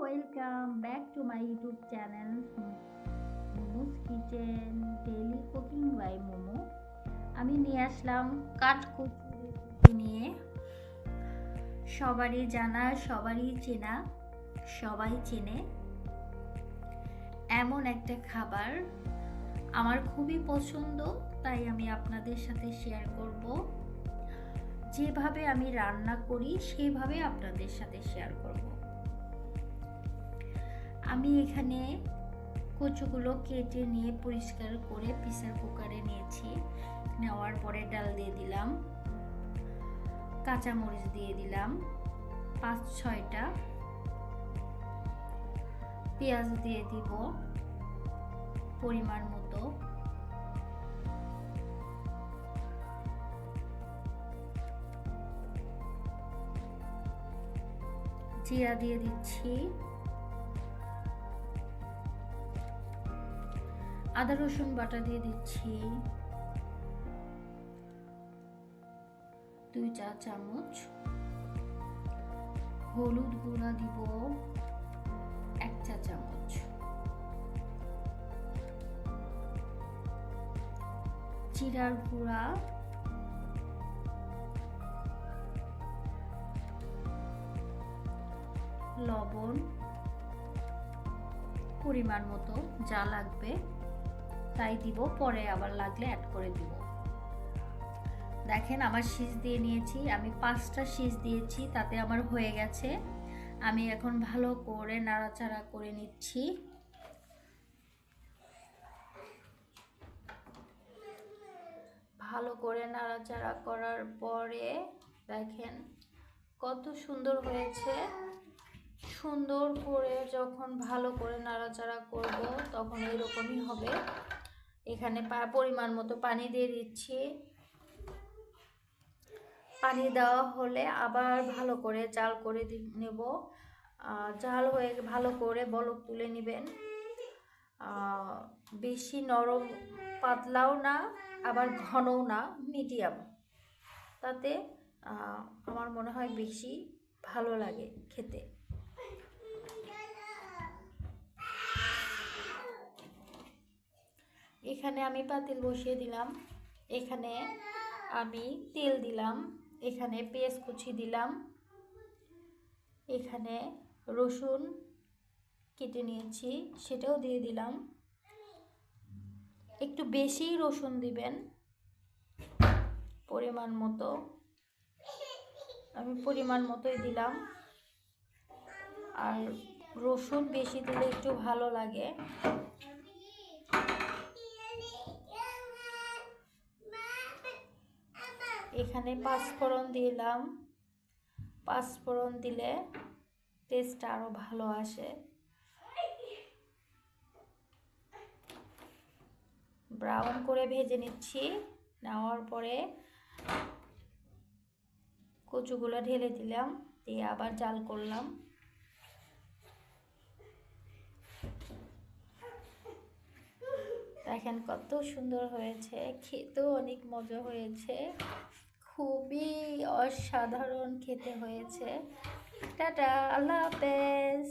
welcome back to my YouTube channel Momo's Kitchen Daily Cooking by Momo। আমি নিয়ে আসলাম কাঠকচুর recipe নিয়ে। সবারই জানা, সবারই চেনা, সবাই চেনে এমন একটা খাবার আমার খুবই পছন্দ, তাই আমি আপনাদের সাথে শেয়ার করব। যেভাবে আমি রান্না করি সেভাবে আপনাদের সাথে শেয়ার করব। আমি এখানে কচুগুলো কেটে নিয়ে পরিষ্কার করে প্রেসার কুকারে নিয়েছি। নেওয়ার পরে ডাল দিয়ে দিলাম, কাঁচামরিচ দিয়ে দিলাম 5-6টা, পেঁয়াজ দিয়ে দিব পরিমাণ মতো, জিরা দিয়ে দিচ্ছি, আদা রসুন বাটা দিয়ে দিচ্ছি 2 চা চামচ, হলুদ গুঁড়া দিব 1 চা চামচ, জিরার গুঁড়া লবণ পরিমাণ মতো, যা লাগবে তাই দিব, পরে আবার লাগলে অ্যাড করে দিব। দেখেন আমার শীষ দিয়ে নিয়েছি, আমি 5টা শীষ দিয়েছি, তাতে আমার হয়ে গেছে। আমি এখন ভালো করে নাড়াচাড়া করে নিচ্ছি। ভালো করে নাড়াচাড়া করার পরে দেখেন কত সুন্দর হয়েছে। সুন্দর করে যখন ভালো করে নাড়াচাড়া করব তখন এরকমই হবে। এখানে পরিমাণ মতো পানি দিয়ে দিচ্ছি। পানি দেওয়া হলে আবার ভালো করে জাল করে নেব। জাল হয়ে ভালো করে বলক তুলে নেবেন। বেশি নরম পাতলাও না, আবার ঘনও না, মিডিয়াম, তাতে আমার মনে হয় বেশি ভালো লাগে খেতে। এখানে আমি পাতিল বসিয়ে দিলাম, এখানে আমি তেল দিলাম, এখানে পেঁয়াজ কুচি দিলাম, এখানে রসুন কেটে নিয়েছি সেটাও দিয়ে দিলাম। একটু বেশি রসুন দিবেন পরিমাণ মতো, আমি পরিমাণ মতোই দিলাম। আর রসুন বেশি দিলে একটু ভালো লাগে। এখানে 5 ফোড়ন দিলাম, 5 ফোড়ন দিলে টেস্টটা আরো ভালো আসে। ব্রাউন করে ভেজে নিচ্ছি। নেওয়ার পরে কচুগুলো ঢেলে দিলাম, দিয়ে আবার জাল করলাম। দেখেন কত সুন্দর হয়েছে, খেতেও অনেক মজা হয়েছে, খুবই অসাধারণ খেতে হয়েছে। টাটা, আল্লাহ হাফেজ।